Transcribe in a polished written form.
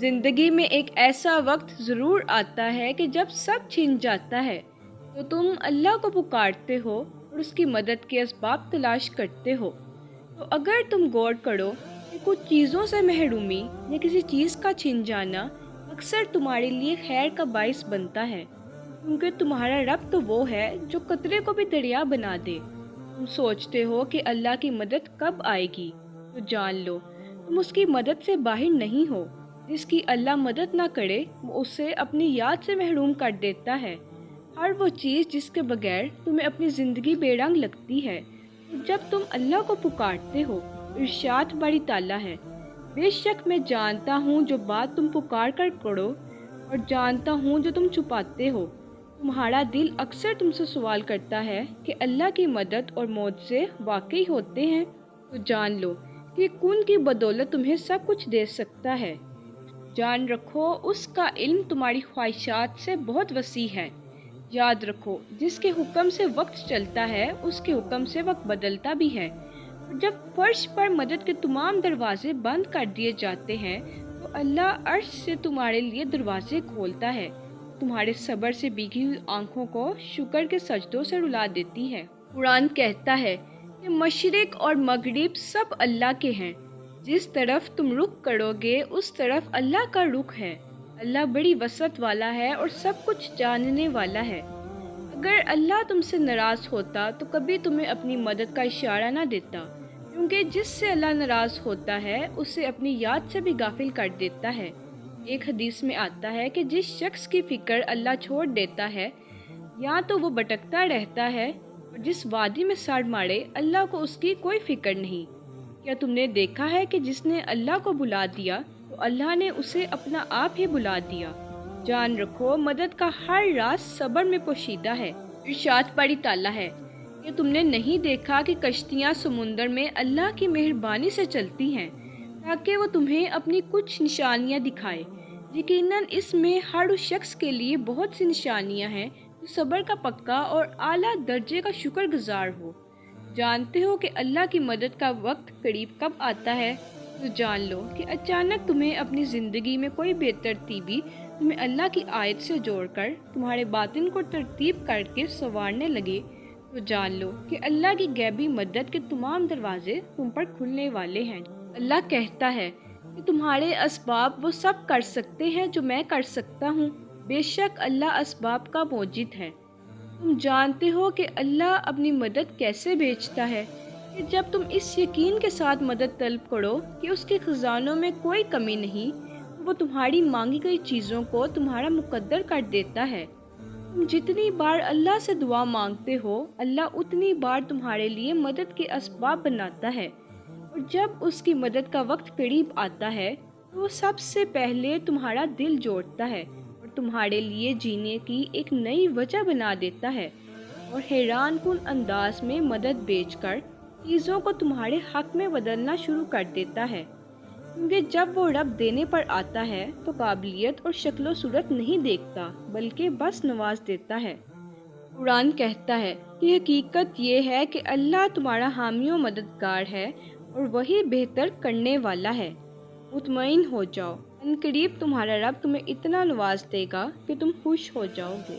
زندگی میں ایک ایسا وقت ضرور آتا ہے کہ جب سب چھن جاتا ہے تو تم اللہ کو پکارتے ہو اور اس کی مدد کے اسباب تلاش کرتے ہو۔ تو اگر تم غور کرو کہ کچھ چیزوں سے محرومی یا کسی چیز کا چھن جانا اکثر تمہارے لیے خیر کا باعث بنتا ہے، کیونکہ تمہارا رب تو وہ ہے جو قطرے کو بھی دریا بنا دے۔ تم سوچتے ہو کہ اللہ کی مدد کب آئے گی، تو جان لو تم اس کی مدد سے باہر نہیں ہو۔ جس کی اللہ مدد نہ کرے وہ اسے اپنی یاد سے محروم کر دیتا ہے۔ ہر وہ چیز جس کے بغیر تمہیں اپنی زندگی بے رنگ لگتی ہے، جب تم اللہ کو پکارتے ہو، ارشاد باری تعالیٰ ہے، بے شک میں جانتا ہوں جو بات تم پکار کر کرو اور جانتا ہوں جو تم چھپاتے ہو۔ تمہارا دل اکثر تم سے سوال کرتا ہے کہ اللہ کی مدد اور معجزے واقعی ہوتے ہیں، تو جان لو کہ کن کی بدولت تمہیں سب کچھ دے سکتا ہے۔ جان رکھو اس کا علم تمہاری خواہشات سے بہت وسیع ہے۔ یاد رکھو جس کے حکم سے وقت چلتا ہے اس کے حکم سے وقت بدلتا بھی ہے۔ اور جب فرش پر مدد کے تمام دروازے بند کر دیے جاتے ہیں تو اللہ عرش سے تمہارے لیے دروازے کھولتا ہے، تمہارے صبر سے بھیگی ہوئی آنکھوں کو شکر کے سجدوں سے رلا دیتی ہے۔ قرآن کہتا ہے کہ مشرق اور مغرب سب اللہ کے ہیں، جس طرف تم رخ کرو گے اس طرف اللہ کا رخ ہے۔ اللہ بڑی وسعت والا ہے اور سب کچھ جاننے والا ہے۔ اگر اللہ تم سے ناراض ہوتا تو کبھی تمہیں اپنی مدد کا اشارہ نہ دیتا، کیونکہ جس سے اللہ ناراض ہوتا ہے اسے اپنی یاد سے بھی غافل کر دیتا ہے۔ ایک حدیث میں آتا ہے کہ جس شخص کی فکر اللہ چھوڑ دیتا ہے یا تو وہ بھٹکتا رہتا ہے، اور جس وادی میں سر مارے اللہ کو اس کی کوئی فکر نہیں۔ کیا تم نے دیکھا ہے کہ جس نے اللہ کو بلا دیا تو اللہ نے اسے اپنا آپ ہی بلا دیا۔ جان رکھو مدد کا ہر راز صبر میں پوشیدہ ہے۔ ارشاد باری تعالیٰ ہے کہ تم نے نہیں دیکھا کہ کشتیاں سمندر میں اللہ کی مہربانی سے چلتی ہیں تاکہ وہ تمہیں اپنی کچھ نشانیاں دکھائے۔ یقیناً اس میں ہر اس شخص کے لیے بہت سی نشانیاں ہیں جو صبر کا پکا اور اعلیٰ درجے کا شکر گزار ہو۔ جانتے ہو کہ اللہ کی مدد کا وقت قریب کب آتا ہے، تو جان لو کہ اچانک تمہیں اپنی زندگی میں کوئی بے ترتیبی تمہیں اللہ کی آیت سے جوڑ کر تمہارے باطن کو ترتیب کر کے سنوارنے لگے، تو جان لو کہ اللہ کی غیبی مدد کے تمام دروازے تم پر کھلنے والے ہیں۔ اللہ کہتا ہے کہ تمہارے اسباب وہ سب کر سکتے ہیں جو میں کر سکتا ہوں، بے شک اللہ اسباب کا موجد ہے۔ تم جانتے ہو کہ اللہ اپنی مدد کیسے بھیجتا ہے کہ جب تم اس یقین کے ساتھ مدد طلب کرو کہ اس کے خزانوں میں کوئی کمی نہیں، تو وہ تمہاری مانگی گئی چیزوں کو تمہارا مقدر کر دیتا ہے۔ تم جتنی بار اللہ سے دعا مانگتے ہو اللہ اتنی بار تمہارے لیے مدد کے اسباب بناتا ہے، اور جب اس کی مدد کا وقت قریب آتا ہے تو وہ سب سے پہلے تمہارا دل جوڑتا ہے اور تمہارے لیے جینے کی ایک نئی وجہ بنا دیتا ہے، اور حیران کن انداز میں مدد بھیج کر چیزوں کو تمہارے حق میں بدلنا شروع کر دیتا ہے، کیونکہ جب وہ رب دینے پر آتا ہے تو قابلیت اور شکل و صورت نہیں دیکھتا بلکہ بس نواز دیتا ہے۔ قرآن کہتا ہے کہ حقیقت یہ ہے کہ اللہ تمہارا حامی و مددگار ہے اور وہی بہتر کرنے والا ہے۔ مطمئن ہو جاؤ، عنقریب تمہارا رب تمہیں اتنا نواز دے گا کہ تم خوش ہو جاؤ گے۔